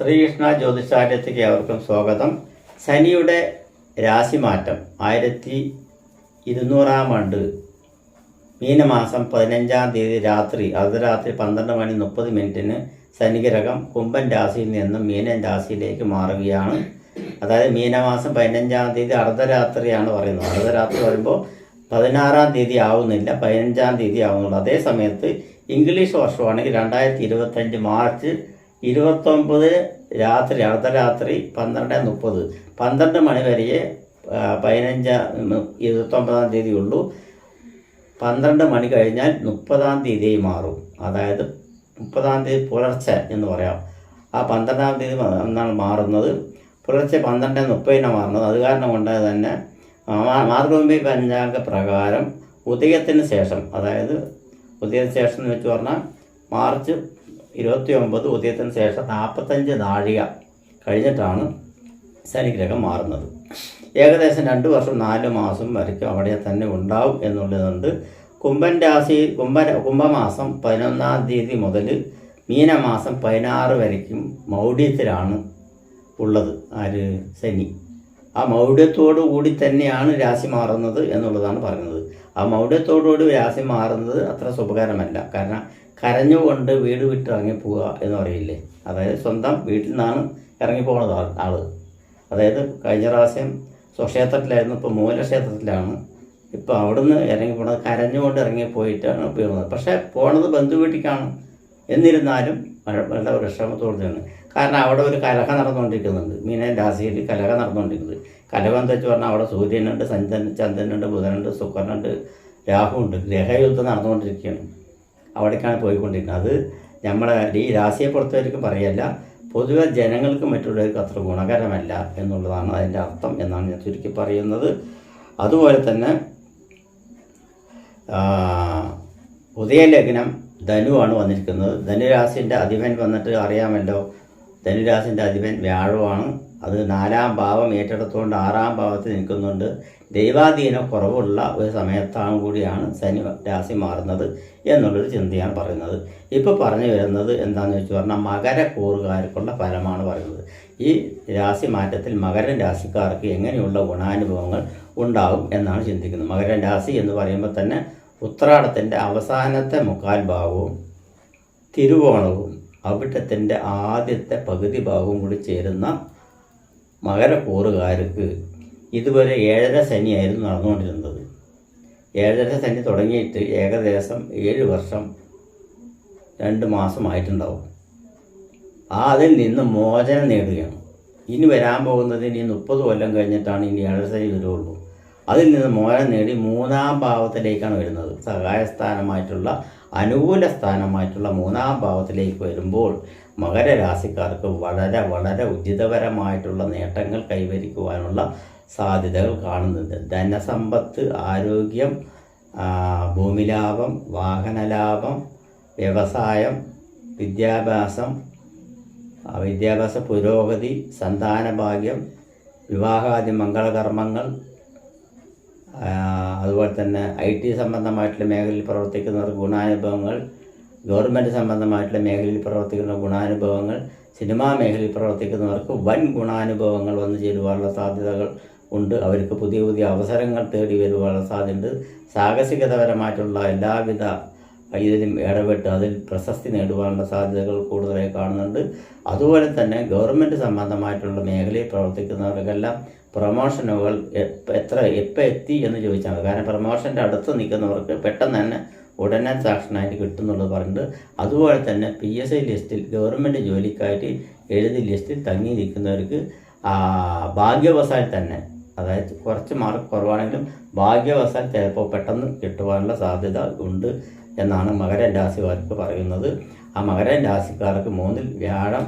ശ്രീകൃഷ്ണ ജ്യോതിഷാലയത്തേക്ക് ഏവർക്കും സ്വാഗതം. ശനിയുടെ രാശിമാറ്റം 1200 ആണ്ട് മീനമാസം 15-ാം തീയതി രാത്രി അർദ്ധരാത്രി 12:30 ശനിഗ്രഹം കുംഭൻ രാശിയിൽ നിന്നും മീനൻ രാശിയിലേക്ക് മാറുകയാണ്. അതായത് മീനമാസം 15-ാം തീയതി അർദ്ധരാത്രിയാണ് പറയുന്നത്. അർദ്ധരാത്രി പറയുമ്പോൾ 16-ാം തീയതി ആവുന്നില്ല, 15-ാം തീയതി ആവുന്നുള്ളൂ. അതേ സമയത്ത് ഇംഗ്ലീഷ് വർഷമാണെങ്കിൽ 2025 മാർച്ച് 29 രാത്രി അർദ്ധരാത്രി 12:30 12 മണി വരെ 29-ാം തീയതി ഉള്ളൂ. 12 മണി കഴിഞ്ഞാൽ 30-ാം തീയതി മാറും. അതായത് 30-ാം തീയതി പുലർച്ചെ എന്ന് പറയാം. ആ 12-ാം തീയതി എന്നാണ് മാറുന്നത്. പുലർച്ചെ 12:30 മാറുന്നത്. അത് കാരണം കൊണ്ട് തന്നെ മാതൃഭൂമി പഞ്ചാംഗ പ്രകാരം ഉദയത്തിന് ശേഷം, അതായത് ഉദയത്തിന് ശേഷം എന്ന് വെച്ച് പറഞ്ഞാൽ മാർച്ച് 29 ഉദയത്തിന് ശേഷം 45 നാഴിക കഴിഞ്ഞിട്ടാണ് ശനിഗ്രഹം മാറുന്നത്. ഏകദേശം 2 വർഷം 4 മാസം വരയ്ക്കും അവിടെ തന്നെ ഉണ്ടാവും എന്നുള്ളതുകൊണ്ട് കുംഭൻ രാശി കുംഭമാസം 11-ാം തീയതി മുതൽ മീനമാസം 16 വരയ്ക്കും മൗഢ്യത്തിലാണ് ഉള്ളത് ശനി. ആ മൗഢ്യത്തോടു കൂടി തന്നെയാണ് രാശി മാറുന്നത് എന്നുള്ളതാണ് പറയുന്നത്. ആ മൗഢ്യത്തോടുകൂടി രാശി മാറുന്നത് അത്ര ശുഭകരമല്ല. കാരണം കരഞ്ഞുകൊണ്ട് വീട് വിട്ട് ഇറങ്ങിപ്പോവുക എന്ന് പറയില്ലേ, അതായത് സ്വന്തം വീട്ടിൽ നിന്നാണ് ഇറങ്ങിപ്പോകുന്നത് ആള്. അതായത് കഴിഞ്ഞ പ്രാവശ്യം സ്വക്ഷേത്രത്തിലായിരുന്നു, ഇപ്പോൾ മൂലക്ഷേത്രത്തിലാണ്. ഇപ്പോൾ അവിടുന്ന് ഇറങ്ങിപ്പോണത് കരഞ്ഞുകൊണ്ട് ഇറങ്ങിപ്പോയിട്ടാണ് പോകുന്നത്. പക്ഷേ പോണത് ബന്ധുവീട്ടിലേക്കാണ്. എന്നിരുന്നാലും വളരെ വിഷമത്തോടെയാണ്. കാരണം അവിടെ ഒരു കലഹം നടന്നുകൊണ്ടിരിക്കുന്നുണ്ട്. മീനൻ രാശിയിൽ കലഹം നടന്നുകൊണ്ടിരിക്കുന്നത്. കലഹം എന്താ വെച്ച് പറഞ്ഞാൽ അവിടെ സൂര്യനുണ്ട്, ചന്ദ്രനുണ്ട്, ബുധനുണ്ട്, ശുക്രനുണ്ട്, രാഹുണ്ട്. ഗ്രഹയുദ്ധം നടന്നുകൊണ്ടിരിക്കുകയാണ്. അവിടേക്കാണ് പോയിക്കൊണ്ടിരിക്കുന്നത്. അത് നമ്മുടെ ഈ രാശിയെ പുറത്തവർക്ക് പറയല്ല, പൊതുവെ ജനങ്ങൾക്ക് മറ്റുള്ളവർക്ക് അത്ര ഗുണകരമല്ല എന്നുള്ളതാണ് അതിൻ്റെ അർത്ഥം എന്നാണ് ഞാൻ ചുരുക്കി പറയുന്നത്. അതുപോലെ തന്നെ ഉദയലഗ്നം ധനുവാണ് വന്നിരിക്കുന്നത്. ധനുരാശിൻ്റെ അധിപൻ വന്നിട്ട് അറിയാമല്ലോ, ധനുരാശിൻ്റെ അധിപൻ വ്യാഴമാണ്. അത് 4-ാം ഭാവം ഏറ്റെടുത്തുകൊണ്ട് 6-ാം ഭാവത്തിൽ നിൽക്കുന്നുണ്ട്. ദൈവാധീനം കുറവുള്ള ഒരു സമയത്താണ് കൂടിയാണ് ശനി രാശി മാറുന്നത് എന്നുള്ളൊരു ചിന്തയാണ് പറയുന്നത്. ഇപ്പോൾ പറഞ്ഞു വരുന്നത് എന്താണെന്ന് വെച്ച് പറഞ്ഞാൽ മകരക്കൂറുകാർക്കുള്ള ഫലമാണ് പറയുന്നത്. ഈ രാശി മാറ്റത്തിൽ മകരൻ രാശിക്കാർക്ക് എങ്ങനെയുള്ള ഗുണാനുഭവങ്ങൾ ഉണ്ടാകും എന്നാണ് ചിന്തിക്കുന്നത്. മകരൻ രാശി എന്ന് പറയുമ്പോൾ തന്നെ ഉത്രാടത്തിൻ്റെ അവസാനത്തെ 1/4 ഭാഗവും തിരുവോണവും അവിട്ടത്തിൻ്റെ ആദ്യത്തെ പകുതി ഭാഗവും കൂടി ചേരുന്ന മകരക്കൂറുകാർക്ക് ഇതുവരെ 7.5 ശനിയായിരുന്നു നടന്നുകൊണ്ടിരുന്നത്. 7.5 ശനി തുടങ്ങിയിട്ട് ഏകദേശം 7 വർഷം 2 മാസമായിട്ടുണ്ടാവും. അതിൽ നിന്ന് മോചനം നേടുകയാണ്. ഇനി വരാൻ പോകുന്നത് ഇനി 30 കൊല്ലം കഴിഞ്ഞിട്ടാണ് ഇനി 7.5 ശനി വരുള്ളൂ. അതിൽ നിന്ന് മോചനം നേടി 3-ാം ഭാവത്തിലേക്കാണ് വരുന്നത്. സഹായസ്ഥാനമായിട്ടുള്ള അനുകൂല സ്ഥാനമായിട്ടുള്ള 3-ാം ഭാവത്തിലേക്ക് വരുമ്പോൾ മകരരാശിക്കാർക്ക് വളരെ വളരെ ഉചിതപരമായിട്ടുള്ള നേട്ടങ്ങൾ കൈവരിക്കുവാനുള്ള സാധ്യതകൾ കാണുന്നുണ്ട്. ധനസമ്പത്ത്, ആരോഗ്യം, ഭൂമിലാഭം, വാഹനലാഭം, വ്യവസായം, വിദ്യാഭ്യാസ പുരോഗതി, സന്താനഭാഗ്യം, വിവാഹാദി മംഗളകർമ്മങ്ങൾ, അതുപോലെ തന്നെ IT സംബന്ധമായിട്ടുള്ള മേഖലയിൽ പ്രവർത്തിക്കുന്നവർക്ക് ഗുണാനുഭവങ്ങൾ, ഗവൺമെൻറ് സംബന്ധമായിട്ടുള്ള മേഖലയിൽ പ്രവർത്തിക്കുന്ന ഗുണാനുഭവങ്ങൾ, സിനിമാ മേഖലയിൽ പ്രവർത്തിക്കുന്നവർക്ക് വൻ ഗുണാനുഭവങ്ങൾ വന്നു ചേരുവാനുള്ള സാധ്യതകൾ ഉണ്ട്. അവർക്ക് പുതിയ പുതിയ അവസരങ്ങൾ തേടി വരുവാനുള്ള സാധ്യതയുണ്ട്. സാഹസികതപരമായിട്ടുള്ള എല്ലാവിധ ഇതിലും ഇടപെട്ട് അതിൽ പ്രശസ്തി നേടുവാനുള്ള സാധ്യതകൾ കൂടുതലായി കാണുന്നുണ്ട്. അതുപോലെ തന്നെ ഗവൺമെൻറ് സംബന്ധമായിട്ടുള്ള മേഖലയിൽ പ്രവർത്തിക്കുന്നവർക്കെല്ലാം പ്രൊമോഷനുകൾ എപ്പോൾ എത്തി എന്ന് ചോദിച്ചാൽ മതി. കാരണം പ്രൊമോഷൻ്റെ അടുത്ത് നിൽക്കുന്നവർക്ക് പെട്ടെന്ന് തന്നെ ഉടനെ സാക്ഷനായിട്ട് കിട്ടുന്നുള്ളത് പറഞ്ഞിട്ട്, അതുപോലെ തന്നെ PSI ലിസ്റ്റിൽ ഗവൺമെൻറ് ജോലിക്കായിട്ട് എഴുതി ലിസ്റ്റിൽ തങ്ങി നിൽക്കുന്നവർക്ക് ഭാഗ്യവശാൽ തന്നെ, അതായത് കുറച്ച് മാർക്ക് കുറവാണെങ്കിലും ഭാഗ്യവശാൽ ചിലപ്പോൾ പെട്ടെന്ന് കിട്ടുവാനുള്ള സാധ്യത ഉണ്ട് എന്നാണ് മകരൻ രാശിക്കാർക്ക് പറയുന്നത്. ആ മകരൻ രാശിക്കാർക്ക് 3-ൽ വ്യാഴം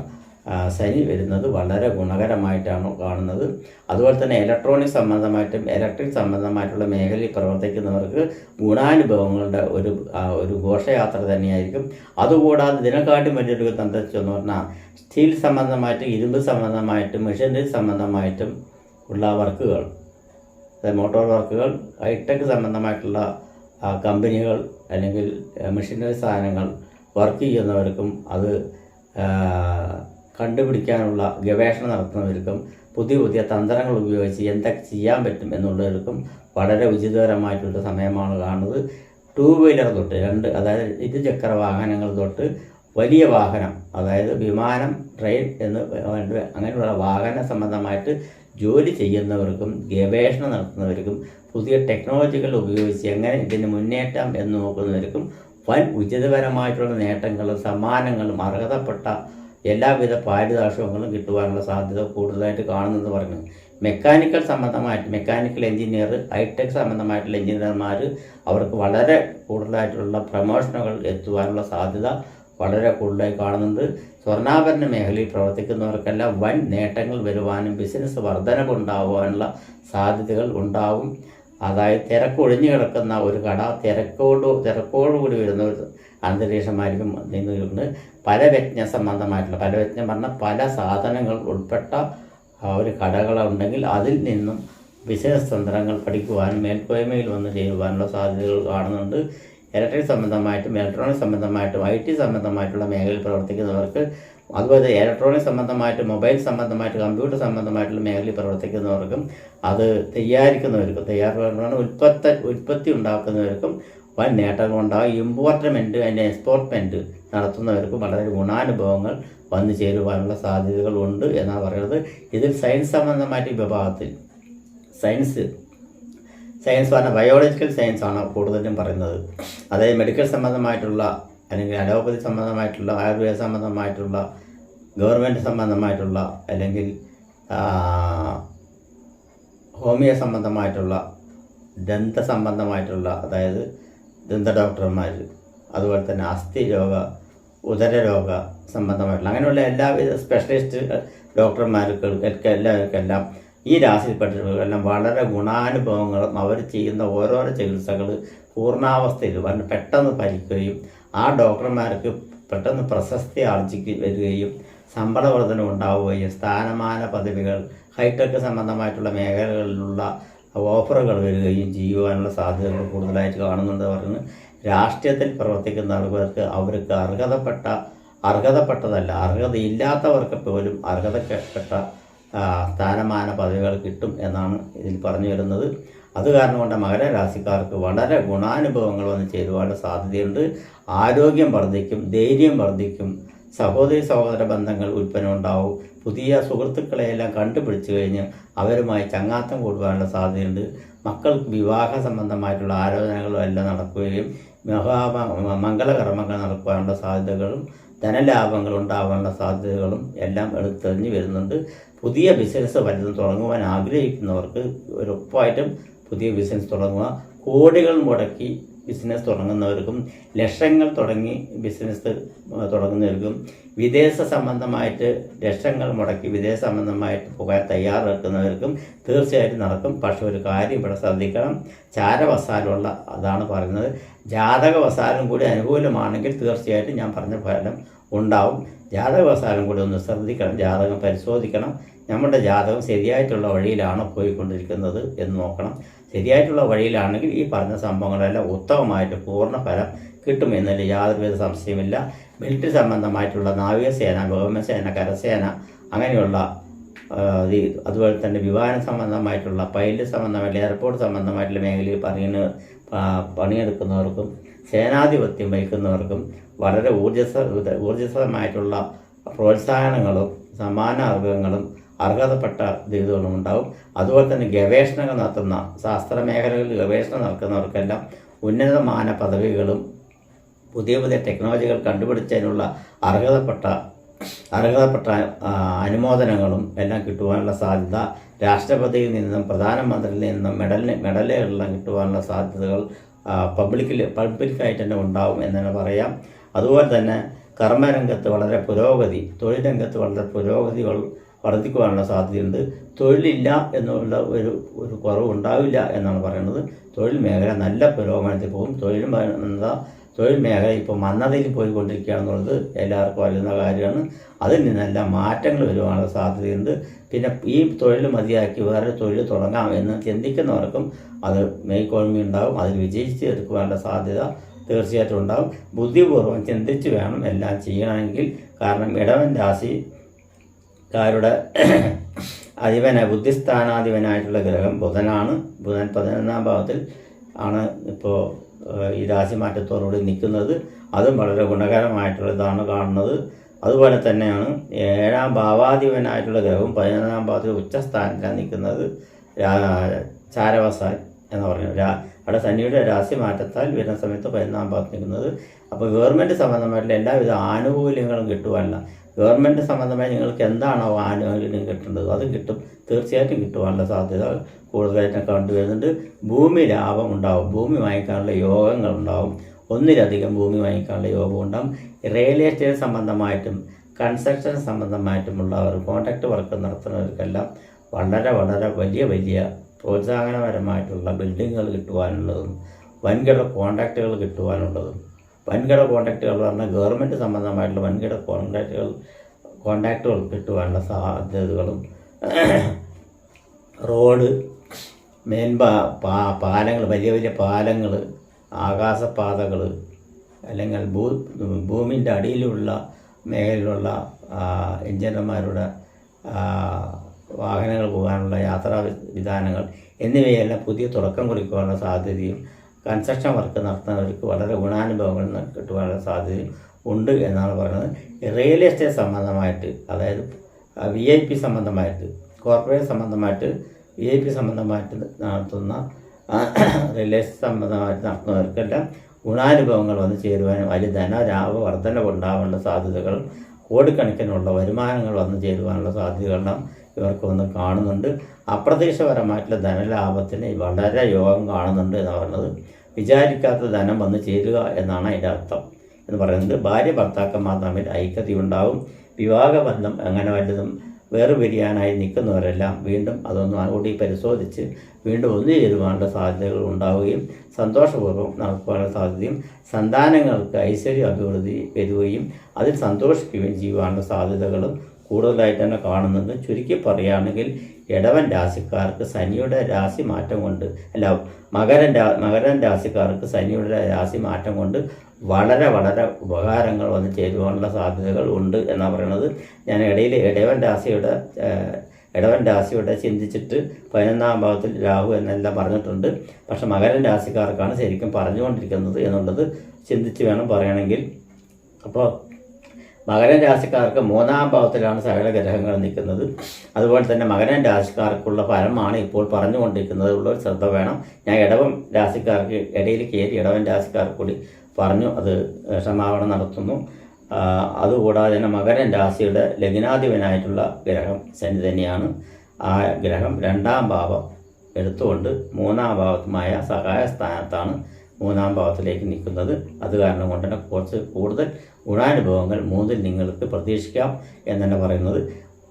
ശനി വരുന്നത് വളരെ ഗുണകരമായിട്ടാണ് കാണുന്നത്. അതുപോലെ തന്നെ ഇലക്ട്രിക് സംബന്ധമായിട്ടുള്ള മേഖലയിൽ പ്രവർത്തിക്കുന്നവർക്ക് ഗുണാനുഭവങ്ങളുടെ ഒരു ഘോഷയാത്ര തന്നെയായിരിക്കും. അതുകൂടാതെ ഇതിനെക്കാട്ടും വലിയൊരു എന്താ വെച്ചെന്ന് പറഞ്ഞാൽ സ്റ്റീൽ സംബന്ധമായിട്ടും ഇരുമ്പ് സംബന്ധമായിട്ടും മെഷീനറി സംബന്ധമായിട്ടും ഉള്ള വർക്കുകൾ, മോട്ടോർ വർക്കുകൾ, ഹൈടെക് സംബന്ധമായിട്ടുള്ള കമ്പനികൾ അല്ലെങ്കിൽ മെഷീനറി സാധനങ്ങൾ വർക്ക് ചെയ്യുന്നവർക്കും അത് കണ്ടുപിടിക്കാനുള്ള ഗവേഷണം നടത്തുന്നവർക്കും പുതിയ പുതിയ തന്ത്രങ്ങൾ ഉപയോഗിച്ച് എന്തൊക്കെ ചെയ്യാൻ പറ്റും എന്നുള്ളവർക്കും വളരെ ഉചിതകരമായിട്ടുള്ള സമയമാണ് കാണുന്നത്. 2 വീലർ തൊട്ട് അതായത് ഇരുചക്ര വാഹനങ്ങൾ തൊട്ട് വലിയ വാഹനം, അതായത് വിമാനം, ട്രെയിൻ അങ്ങനെയുള്ള വാഹന സംബന്ധമായിട്ട് ജോലി ചെയ്യുന്നവർക്കും ഗവേഷണം നടത്തുന്നവർക്കും പുതിയ ടെക്നോളജികൾ ഉപയോഗിച്ച് എങ്ങനെ ഇതിന് മുന്നേറ്റാം എന്ന് നോക്കുന്നവർക്കും വൻ ഉചിതപരമായിട്ടുള്ള നേട്ടങ്ങളും സമ്മാനങ്ങളും അർഹതപ്പെട്ട എല്ലാവിധ പാരിതോഷികങ്ങളും കിട്ടുവാനുള്ള സാധ്യത കൂടുതലായിട്ട് കാണുന്നെന്ന് പറഞ്ഞു. മെക്കാനിക്കൽ എഞ്ചിനീയർ, ഹൈടെക് സംബന്ധമായിട്ടുള്ള എഞ്ചിനീയർമാർ അവർക്ക് വളരെ കൂടുതലായിട്ടുള്ള പ്രമോഷനുകൾ എത്തുവാനുള്ള സാധ്യത വളരെ കൂടുതലായി കാണുന്നുണ്ട്. സ്വർണ്ണാഭരണ മേഖലയിൽ പ്രവർത്തിക്കുന്നവർക്കെല്ലാം വൻ നേട്ടങ്ങൾ വരുവാനും ബിസിനസ് വർധനവുണ്ടാകുവാനുള്ള സാധ്യതകൾ ഉണ്ടാവും. അതായത് തിരക്കൊഴിഞ്ഞു കിടക്കുന്ന ഒരു കട തിരക്കോടുകൂടി വരുന്ന ഒരു അന്തരീക്ഷമായിരിക്കും നിന്നുകൊണ്ട് പലവ്യജ്ഞ പറഞ്ഞാൽ പല സാധനങ്ങൾ ഉൾപ്പെട്ട ഒരു കടകളുണ്ടെങ്കിൽ അതിൽ നിന്നും ബിസിനസ് തന്ത്രങ്ങൾ പഠിക്കുവാനും മേൽക്കോയ്മയിൽ വന്ന് ചെയ്യുവാനുള്ള സാധ്യതകൾ കാണുന്നുണ്ട്. ഇലക്ട്രിക് സംബന്ധമായിട്ടും ഇലക്ട്രോണിക് സംബന്ധമായിട്ടും IT സംബന്ധമായിട്ടുള്ള മേഖലയിൽ പ്രവർത്തിക്കുന്നവർക്ക്, അതുപോലെ ഇലക്ട്രോണിക് സംബന്ധമായിട്ട് മൊബൈൽ സംബന്ധമായിട്ട് കമ്പ്യൂട്ടർ സംബന്ധമായിട്ടുള്ള മേഖലയിൽ പ്രവർത്തിക്കുന്നവർക്കും അത് ഉൽപ്പത്തി ഉണ്ടാക്കുന്നവർക്കും വൻ നേട്ടങ്ങളുണ്ടാകും. ഇമ്പോർട്ട്മെൻറ്റ് ആൻഡ് എക്സ്പോർട്ട്മെൻറ്റ് നടത്തുന്നവർക്കും വളരെ ഗുണാനുഭവങ്ങൾ വന്നു ചേരുവാനുള്ള സാധ്യതകളുണ്ട് എന്നാണ് പറയുന്നത്. ഇതിൽ സയൻസ് സംബന്ധമായിട്ട് വിഭാഗത്തിൽ സയൻസ് പറഞ്ഞാൽ ബയോളജിക്കൽ സയൻസ് ആണ് കൂടുതലും പറയുന്നത്. അതായത് മെഡിക്കൽ സംബന്ധമായിട്ടുള്ള അല്ലെങ്കിൽ അലോപ്പതി സംബന്ധമായിട്ടുള്ള ആയുർവേദ സംബന്ധമായിട്ടുള്ള ഗവൺമെൻറ് സംബന്ധമായിട്ടുള്ള അല്ലെങ്കിൽ ഹോമിയോ സംബന്ധമായിട്ടുള്ള ദന്ത സംബന്ധമായിട്ടുള്ള അതായത് ദന്ത ഡോക്ടർമാർ, അതുപോലെ തന്നെ അസ്ഥി രോഗ ഉദരരോഗ സംബന്ധമായിട്ടുള്ള അങ്ങനെയുള്ള എല്ലാവിധ സ്പെഷ്യലിസ്റ്റ് ഡോക്ടർമാർക്കെല്ലാം ഈ രാശിയിൽപ്പെട്ടവർക്കെല്ലാം വളരെ ഗുണാനുഭവങ്ങളും അവർ ചെയ്യുന്ന ഓരോരോ ചികിത്സകൾ പൂർണ്ണാവസ്ഥയിൽ പെട്ടെന്ന് ഫലിക്കുകയും ആ ഡോക്ടർമാർക്ക് പെട്ടെന്ന് പ്രശസ്തി വരികയും ശമ്പള വർധന ഉണ്ടാവുകയും സ്ഥാനമാന പദവികൾ ഹൈടെക് സംബന്ധമായിട്ടുള്ള മേഖലകളിലുള്ള ഓഫറുകൾ വരികയും ചെയ്യുവാനുള്ള സാധ്യതകൾ കൂടുതലായിട്ട് കാണുന്നുണ്ട് പറയുന്നത്. രാഷ്ട്രീയത്തിൽ പ്രവർത്തിക്കുന്ന ആളുകൾക്ക് അവർക്ക് അർഹതപ്പെട്ടതല്ല, അർഹതയില്ലാത്തവർക്ക് പോലും അർഹതപ്പെട്ട സ്ഥാനമാന പദവികൾ കിട്ടും എന്നാണ് ഇതിൽ പറഞ്ഞു വരുന്നത്. അത് കാരണം കൊണ്ട് മകരരാശിക്കാർക്ക് വളരെ ഗുണാനുഭവങ്ങൾ വന്ന് ചേരുവാനുള്ള സാധ്യതയുണ്ട്. ആരോഗ്യം വർദ്ധിക്കും, ധൈര്യം വർദ്ധിക്കും, സഹോദര ബന്ധങ്ങൾ ഉണ്ടാവും. പുതിയ സുഹൃത്തുക്കളെയെല്ലാം കണ്ടുപിടിച്ചു കഴിഞ്ഞ് അവരുമായി ചങ്ങാത്തം കൂടുവാനുള്ള സാധ്യതയുണ്ട്. മക്കൾക്ക് വിവാഹ സംബന്ധമായിട്ടുള്ള ആലോചനകളും എല്ലാം നടക്കുകയും മംഗളകർമ്മങ്ങൾ നടക്കുവാനുള്ള സാധ്യതകളും ധനലാഭങ്ങൾ ഉണ്ടാകാനുള്ള സാധ്യതകളും എല്ലാം എടുത്തെറിഞ്ഞ് വരുന്നുണ്ട്. പുതിയ ബിസിനസ് വലുതും തുടങ്ങുവാൻ ആഗ്രഹിക്കുന്നവർക്ക് ഉറപ്പായിട്ടും പുതിയ ബിസിനസ് തുടങ്ങുക. കോടികൾ മുടക്കി ബിസിനസ് തുടങ്ങുന്നവർക്കും ലക്ഷങ്ങൾ തുടങ്ങി ബിസിനസ് തുടങ്ങുന്നവർക്കും വിദേശ സംബന്ധമായിട്ട് ലക്ഷങ്ങൾ മുടക്കി വിദേശ സംബന്ധമായിട്ട് പോകാൻ തയ്യാറെടുക്കുന്നവർക്കും തീർച്ചയായിട്ടും നടക്കും. പക്ഷെ ഒരു കാര്യം ഇവിടെ ശ്രദ്ധിക്കണം, ചാരവസാരമുള്ള അതാണ് പറയുന്നത്. ജാതകവസാരം കൂടി അനുകൂലമാണെങ്കിൽ തീർച്ചയായിട്ടും ഞാൻ പറഞ്ഞ ഫലം ഉണ്ടാവും. ജാതകവസാരം കൂടി ഒന്ന് ശ്രദ്ധിക്കണം, ജാതകം പരിശോധിക്കണം. നമ്മുടെ ജാതകം ശരിയായിട്ടുള്ള വഴിയിലാണോ പോയിക്കൊണ്ടിരിക്കുന്നത് എന്ന് നോക്കണം. ശരിയായിട്ടുള്ള വഴിയിലാണെങ്കിൽ ഈ പറഞ്ഞ സംഭവങ്ങളെല്ലാം ഉത്തമമായിട്ട് പൂർണ്ണ ഫലം കിട്ടുമെന്നതിൽ യാതൊരുവിധ സംശയമില്ല. മിലിറ്ററി സംബന്ധമായിട്ടുള്ള നാവികസേന, വ്യോമസേന, കരസേന അങ്ങനെയുള്ള അതുപോലെ തന്നെ വിമാന സംബന്ധമായിട്ടുള്ള പൈലറ്റ് സംബന്ധമായിട്ടുള്ള എയർപോർട്ട് സംബന്ധമായിട്ടുള്ള മേഖലയിൽ പണിയെടുക്കുന്നവർക്കും സേനാധിപത്യം വഹിക്കുന്നവർക്കും വളരെ ഊർജ്ജസ്വലമായിട്ടുള്ള പ്രോത്സാഹനങ്ങളും സമ്മാനാർഹങ്ങളും അർഹതപ്പെട്ട ഇതുകളും ഉണ്ടാവും. അതുപോലെ തന്നെ ഗവേഷണങ്ങൾ നടത്തുന്ന ശാസ്ത്രമേഖലകളിൽ ഗവേഷണം നടക്കുന്നവർക്കെല്ലാം ഉന്നതമാന പദവികളും പുതിയ ടെക്നോളജികൾ കണ്ടുപിടിച്ചതിനുള്ള അർഹതപ്പെട്ട അനുമോദനങ്ങളും എല്ലാം കിട്ടുവാനുള്ള സാധ്യത, രാഷ്ട്രപതിയിൽ നിന്നും പ്രധാനമന്ത്രിയിൽ നിന്നും മെഡലുകളെല്ലാം കിട്ടുവാനുള്ള സാധ്യതകൾ പബ്ലിക്കായിട്ട് തന്നെ ഉണ്ടാവും എന്ന് തന്നെ പറയാം. അതുപോലെ തന്നെ കർമ്മരംഗത്ത് വളരെ പുരോഗതി, തൊഴിൽ രംഗത്ത് വളരെ പുരോഗതികൾ വർദ്ധിക്കുവാനുള്ള സാധ്യതയുണ്ട്. തൊഴിലില്ല എന്നുള്ള ഒരു കുറവുണ്ടാവില്ല എന്നാണ് പറയുന്നത്. തൊഴിൽ മേഖല നല്ല പുരോഗമനത്തിൽ പോകും. തൊഴിൽ മേഖല ഇപ്പോൾ മന്ദതയിൽ പോയിക്കൊണ്ടിരിക്കുകയാണെന്നുള്ളത് എല്ലാവർക്കും അറിയുന്ന കാര്യമാണ്. അതിൽ നിന്നെല്ലാം മാറ്റങ്ങൾ വരുവാനുള്ള സാധ്യതയുണ്ട്. പിന്നെ ഈ തൊഴിൽ മതിയാക്കി വേറെ തൊഴിൽ തുടങ്ങാം എന്ന് ചിന്തിക്കുന്നവർക്കും അത് മേൽക്കോയ്മ ഉണ്ടാകും. അതിൽ വിജയിച്ചെടുക്കുവാനുള്ള സാധ്യത തീർച്ചയായിട്ടും ഉണ്ടാകും. ബുദ്ധിപൂർവ്വം ചിന്തിച്ച് വേണം എല്ലാം ചെയ്യണമെങ്കിൽ. കാരണം ഇടവൻ രാശി കാരുടെ ബുദ്ധിസ്ഥാനാധിപനായിട്ടുള്ള ഗ്രഹം ബുധനാണ്. ബുധൻ 11ാം ഭാവത്തിൽ ആണ് ഇപ്പോൾ ഈ രാശിമാറ്റത്തോടുകൂടി നിൽക്കുന്നത്. അതും വളരെ ഗുണകരമായിട്ടുള്ളതാണ് കാണുന്നത്. അതുപോലെ തന്നെയാണ് 7ാം ഭാവാധിപനായിട്ടുള്ള ഗ്രഹവും 11ാം ഭാവത്തിൽ ഉച്ചസ്ഥാനത്തിലാണ് നിൽക്കുന്നത്. ചാരവസാൽ എന്ന് പറഞ്ഞു അവിടെ ശനിയുടെ രാശി മാറ്റത്താൽ വരുന്ന സമയത്ത് 11ാം ഭാവത്ത് നിൽക്കുന്നത്. അപ്പോൾ ഗവൺമെൻറ് സംബന്ധമായിട്ടുള്ള എല്ലാവിധ ആനുകൂല്യങ്ങളും കിട്ടുവാനല്ല. ഗവൺമെൻറ് സംബന്ധമായി നിങ്ങൾക്ക് എന്താണോ ആനുകൂല്യം കിട്ടേണ്ടത് അത് കിട്ടും, തീർച്ചയായിട്ടും കിട്ടുവാനുള്ള സാധ്യത കൂടുതലായിട്ടും കണ്ടുവരുന്നുണ്ട്. ഭൂമി ലാഭം ഉണ്ടാവും, ഭൂമി വാങ്ങിക്കാനുള്ള യോഗങ്ങൾ ഉണ്ടാവും, ഒന്നിലധികം ഭൂമി വാങ്ങിക്കാനുള്ള യോഗം ഉണ്ടാവും. റിയൽ എസ്റ്റേറ്റ് സംബന്ധമായിട്ടും കൺസ്ട്രക്ഷൻ സംബന്ധമായിട്ടുമുള്ളവർ കോൺട്രാക്ട് വർക്ക് നടത്തുന്നവർക്കെല്ലാം വളരെ വളരെ വലിയ വലിയ പ്രോത്സാഹനപരമായിട്ടുള്ള ബിൽഡിങ്ങുകൾ കിട്ടുവാനുള്ളതും വൻകിട കോൺട്രാക്റ്റുകൾ കിട്ടുവാനുള്ളതും. വൻകിട കോൺട്രാക്റ്റുകൾ പറഞ്ഞാൽ ഗവൺമെൻറ് സംബന്ധമായിട്ടുള്ള വൻകിട കോൺട്രാക്റ്റുകൾ കിട്ടുവാനുള്ള സാധ്യതകളും റോഡ്, പാലങ്ങൾ, വലിയ വലിയ പാലങ്ങൾ, ആകാശപാതകൾ, അല്ലെങ്കിൽ ഭൂമിൻ്റെ അടിയിലുള്ള മേഖലയിലുള്ള എഞ്ചിനീയർമാരുടെ വാഹനങ്ങൾ പോകാനുള്ള യാത്രാ വിധാനങ്ങൾ എന്നിവയെല്ലാം പുതിയ തുടക്കം കുറിക്കുവാനുള്ള സാധ്യതയും കൺസ്ട്രക്ഷൻ വർക്ക് നടത്തുന്നവർക്ക് വളരെ ഗുണാനുഭവങ്ങൾ കിട്ടുവാനുള്ള സാധ്യതയും ഉണ്ട് എന്നാണ് പറയുന്നത്. റിയൽ എസ്റ്റേറ്റ് സംബന്ധമായിട്ട്, അതായത് VIP സംബന്ധമായിട്ട്, കോർപ്പറേറ്റ് സംബന്ധമായിട്ട്, VIP സംബന്ധമായിട്ട് നടത്തുന്ന റിയൽ എസ്റ്റേറ്റ് സംബന്ധമായിട്ട് നടത്തുന്നവർക്കെല്ലാം ഗുണാനുഭവങ്ങൾ വന്ന് ചേരുവാനും വലിയ ധനലാഭ വർധന ഉണ്ടാവേണ്ട സാധ്യതകളും കോടിക്കണക്കിനുള്ള വരുമാനങ്ങൾ വന്നു ചേരുവാനുള്ള സാധ്യതകളെല്ലാം ഇവർക്ക് വന്ന് കാണുന്നുണ്ട്. അപ്രതീക്ഷിതപരമായിട്ടുള്ള ധനലാഭത്തിന് വളരെ യോഗം കാണുന്നുണ്ട് എന്ന് പറയുന്നത്. വിചാരിക്കാത്ത ധനം വന്ന് ചേരുക എന്നാണ് അതിൻ്റെ അർത്ഥം എന്ന് പറയുന്നത്. ഭാര്യ ഭർത്താക്കന്മാർ തമ്മിൽ ഐക്യതയുണ്ടാവും. വിവാഹബന്ധം അങ്ങനെ വല്ലതും വേർപിരിയാനായി നിൽക്കുന്നവരെല്ലാം വീണ്ടും അതൊന്ന് കൂടി പരിശോധിച്ച് വീണ്ടും ഒന്നു ചേരുവാനുള്ള സാധ്യതകൾ ഉണ്ടാവുകയും സന്തോഷപൂർവ്വം നടക്കുവാനുള്ള സാധ്യതയും സന്താനങ്ങൾക്ക് ഐശ്വര്യ അഭിവൃദ്ധി വരികയും അതിൽ സന്തോഷിക്കുകയും ചെയ്യുവാനുള്ള സാധ്യതകളും കൂടുതലായിട്ട് തന്നെ കാണുന്നുണ്ട്. ചുരുക്കി പറയുകയാണെങ്കിൽ ഇടവൻ രാശിക്കാർക്ക് ശനിയുടെ രാശി മാറ്റം കൊണ്ട് മകരൻ രാശിക്കാർക്ക് ശനിയുടെ രാശി മാറ്റം കൊണ്ട് വളരെ വളരെ ഉപകാരങ്ങൾ വന്ന് ചേരുവാനുള്ള സാധ്യതകൾ ഉണ്ട് എന്നാണ് പറയുന്നത്. ഞാൻ ഇടയിൽ ഇടവൻ രാശിയുടെ ചിന്തിച്ചിട്ട് 11ാം ഭാവത്തിൽ രാഹു എന്നെല്ലാം പറഞ്ഞിട്ടുണ്ട്. പക്ഷെ മകരൻ രാശിക്കാർക്കാണ് ശരിക്കും പറഞ്ഞുകൊണ്ടിരിക്കുന്നത് എന്നുള്ളത് ചിന്തിച്ച് വേണം പറയണമെങ്കിൽ. അപ്പോൾ മകരൻ രാശിക്കാർക്ക് 3ാം ഭാവത്തിലാണ് സകല ഗ്രഹങ്ങൾ നിൽക്കുന്നത്. അതുപോലെ തന്നെ മകരൻ രാശിക്കാർക്കുള്ള ഫലമാണ് ഇപ്പോൾ പറഞ്ഞുകൊണ്ടിരിക്കുന്നത്. ഉള്ള ശ്രദ്ധ വേണം. ഞാൻ ഇടവൻ രാശിക്കാർക്ക് ഇടയിൽ കയറി ഇടവൻ രാശിക്കാർക്ക് കൂടി പറഞ്ഞു, അത് ക്ഷമാപണം നടത്തുന്നു. അതുകൂടാതെ തന്നെ മകരൻ രാശിയുടെ ലഗ്നാധിപനായിട്ടുള്ള ഗ്രഹം ശനി തന്നെയാണ്. ആ ഗ്രഹം 2ാം ഭാവം എടുത്തുകൊണ്ട് 3ാം ഭാവത്തുമായ സഹായ സ്ഥാനത്താണ് 3ാം ഭാവത്തിലേക്ക് നിൽക്കുന്നത്. അത് കാരണം കൊണ്ട് തന്നെ കുറച്ച് കൂടുതൽ ഗുണാനുഭവങ്ങൾ 3ൽ നിങ്ങൾക്ക് പ്രതീക്ഷിക്കാം എന്ന് തന്നെ പറയുന്നത്.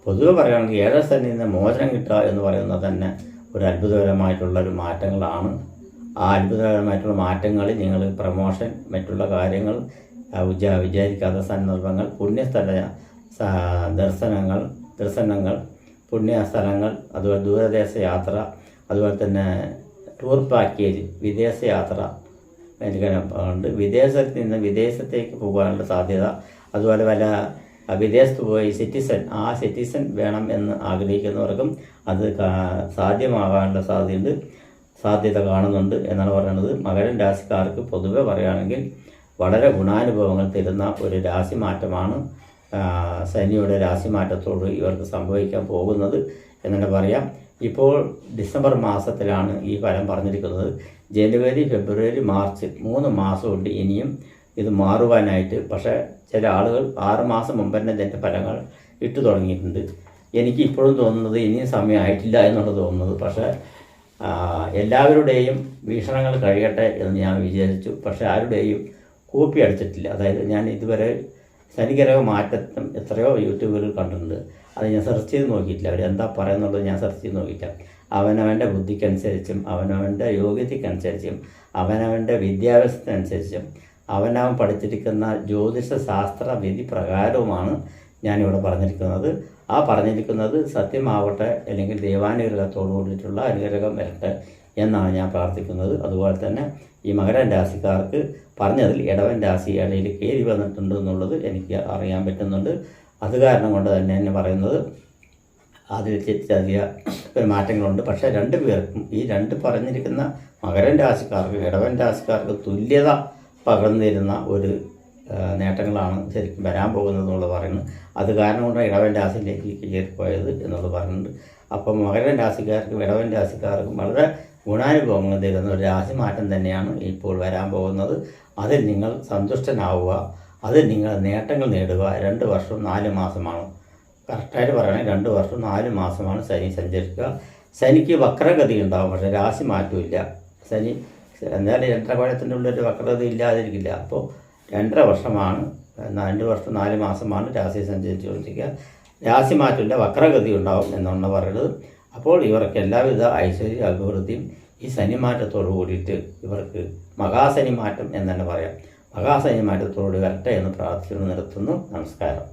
പൊതുവെ പറയുകയാണെങ്കിൽ 7ാം സ്ഥാനത്ത് നിന്ന് മോചനം കിട്ടുക എന്ന് പറയുന്നത് തന്നെ ഒരു അത്ഭുതകരമായിട്ടുള്ളൊരു മാറ്റങ്ങളാണ്. ആ അത്ഭുതകരമായിട്ടുള്ള മാറ്റങ്ങളിൽ നിങ്ങൾ പ്രമോഷൻ, മറ്റുള്ള കാര്യങ്ങൾ, വിചാരിക്കാത്ത സന്ദർഭങ്ങൾ, പുണ്യസ്ഥല ദർശനങ്ങൾ, പുണ്യസ്ഥലങ്ങൾ, അതുപോലെ ദൂരദേശ യാത്ര, അതുപോലെ തന്നെ ടൂർ പാക്കേജ്, വിദേശ യാത്ര ഉണ്ട്. വിദേശത്ത് നിന്ന് വിദേശത്തേക്ക് പോകാനുള്ള സാധ്യത, അതുപോലെ വല്ല വിദേശത്ത് പോയി സിറ്റിസൺ വേണം എന്ന് ആഗ്രഹിക്കുന്നവർക്കും അത് സാധ്യമാകാനുള്ള സാധ്യത കാണുന്നുണ്ട് എന്നാണ് പറയുന്നത്. മകരൻ രാശിക്കാർക്ക് പൊതുവെ പറയുകയാണെങ്കിൽ വളരെ ഗുണാനുഭവങ്ങൾ തരുന്ന ഒരു രാശിമാറ്റമാണ് ശനിയുടെ രാശിമാറ്റത്തോട് ഇവർക്ക് സംഭവിക്കാൻ പോകുന്നത് എന്നെ പറയാം. ഇപ്പോൾ ഡിസംബർ മാസത്തിലാണ് ഈ ഫലം പറഞ്ഞിരിക്കുന്നത്. ജനുവരി, ഫെബ്രുവരി, മാർച്ച് 3 മാസമുണ്ട് ഇനിയും ഇത് മാറുവാനായിട്ട്. പക്ഷേ ചില ആളുകൾ 6 മാസം മുമ്പ് തന്നെ ഇതിൻ്റെ ഫലങ്ങൾ ഇട്ടു തുടങ്ങിയിട്ടുണ്ട്. എനിക്ക് ഇപ്പോഴും തോന്നുന്നത് ഇനിയും സമയമായിട്ടില്ല എന്നുള്ളത് തോന്നുന്നത്. പക്ഷേ എല്ലാവരുടെയും വീക്ഷണങ്ങൾ കഴിയട്ടെ എന്ന് ഞാൻ വിചാരിച്ചു. പക്ഷേ ആരുടെയും കോപ്പി അടിച്ചിട്ടില്ല. അതായത് ഞാൻ ഇതുവരെ ശനിഗ്രഹ മാറ്റം എത്രയോ യൂട്യൂബുകളിൽ കണ്ടിട്ടുണ്ട്. അത് ഞാൻ സെർച്ച് ചെയ്ത് നോക്കിയിട്ടില്ല. അവരെന്താ പറയുന്നുള്ളത് ഞാൻ സെർച്ച് ചെയ്ത് നോക്കിയിട്ടില്ല. അവനവൻ്റെ ബുദ്ധിക്കനുസരിച്ചും അവനവൻ്റെ യോഗ്യതയ്ക്കനുസരിച്ചും അവനവൻ്റെ വിദ്യാഭ്യാസത്തിനനുസരിച്ചും അവനവൻ പഠിച്ചിരിക്കുന്ന ജ്യോതിഷ ശാസ്ത്ര വിധി പ്രകാരവുമാണ് ഞാനിവിടെ പറഞ്ഞിരിക്കുന്നത്. ആ പറഞ്ഞിരിക്കുന്നത് സത്യമാവട്ടെ, അല്ലെങ്കിൽ ദൈവാനുഗ്രഹത്തോടു കൂടിയിട്ടുള്ള അനുഗ്രഹം വരട്ടെ എന്നാണ് ഞാൻ പ്രാർത്ഥിക്കുന്നത്. അതുപോലെ തന്നെ ഈ മകരൻ രാശിക്കാർക്ക് പറഞ്ഞതിൽ ഇടവൻ രാശി ഇടയിൽ കയറി വന്നിട്ടുണ്ട് എന്നുള്ളത് എനിക്ക് അറിയാൻ പറ്റുന്നുണ്ട്. അത് കാരണം കൊണ്ട് തന്നെ പറയുന്നത് അതിൽ ചെറിയ മാറ്റങ്ങളുണ്ട്. പക്ഷേ രണ്ടു പേർക്കും ഈ രണ്ട് പറഞ്ഞിരിക്കുന്ന മകരൻ രാശിക്കാർക്ക് ഇടവൻ രാശിക്കാർക്ക് തുല്യത പകർന്നിരുന്ന ഒരു നേട്ടങ്ങളാണ് ശരിക്കും വരാൻ പോകുന്നത് എന്നുള്ളത് പറയുന്നത്. അത് കാരണം കൊണ്ടാണ് ഇടവൻ രാശിയിലേക്ക് കയറിപ്പോയത് എന്നുള്ളത് പറയുന്നുണ്ട്. അപ്പം മകരൻ രാശിക്കാർക്കും ഇടവൻ രാശിക്കാർക്കും വളരെ ഗുണാനുഭവങ്ങൾ തരുന്ന ഒരു രാശി മാറ്റം തന്നെയാണ് ഇപ്പോൾ വരാൻ പോകുന്നത്. അതിൽ നിങ്ങൾ സന്തുഷ്ടനാവുക, അതിൽ നിങ്ങൾ നേട്ടങ്ങൾ നേടുക. 2 വർഷവും 4 മാസമാണ്, കറക്റ്റായിട്ട് പറയുകയാണെങ്കിൽ 2 വർഷം 4 മാസമാണ് ശനി സഞ്ചരിക്കുക. ശനിക്ക് വക്രഗതി ഉണ്ടാകും, പക്ഷേ രാശി മാറ്റമില്ല. ശനി എന്തായാലും 2.5 ഉള്ളൊരു വക്രഗതി ഇല്ലാതിരിക്കില്ല. അപ്പോൾ 2.5 വർഷമാണ്, 2 വർഷം 4 മാസമാണ് രാശി സഞ്ചരിച്ചുകൊണ്ടിരിക്കുക. രാശി മാറ്റമില്ല, വക്രഗതി ഉണ്ടാവും എന്നാണ് പറയുന്നത്. അപ്പോൾ ഇവർക്ക് എല്ലാവിധ ഐശ്വര്യ അഭിവൃദ്ധിയും ഈ ശനി മാറ്റത്തോടു കൂടിയിട്ട് ഇവർക്ക് മഹാശനി മാറ്റം എന്ന് തന്നെ പറയാം. മഹാശനി മാറ്റത്തോട് വരട്ടെ എന്ന് പ്രാർത്ഥിച്ചു നിർത്തുന്നു. നമസ്കാരം.